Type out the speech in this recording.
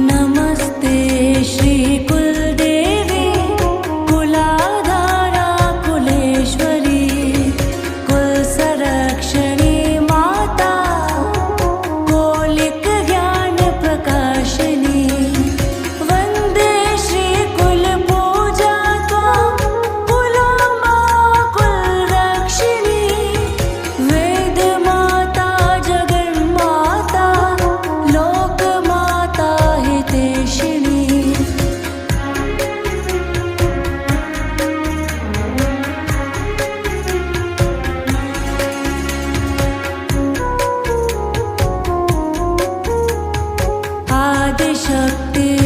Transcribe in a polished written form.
नमस्ते श्री कुलदेवी कुलाधारा कुलेश्वरी कुलसंरक्षणी माता कोलिक ज्ञान प्रकाशिनी वंदे श्री कुलपूजा त्वां कुलाम्बा कुलरक्षिणी वेदमाता जगन्माता लोकमाता हितैषिणी आदिशक्ति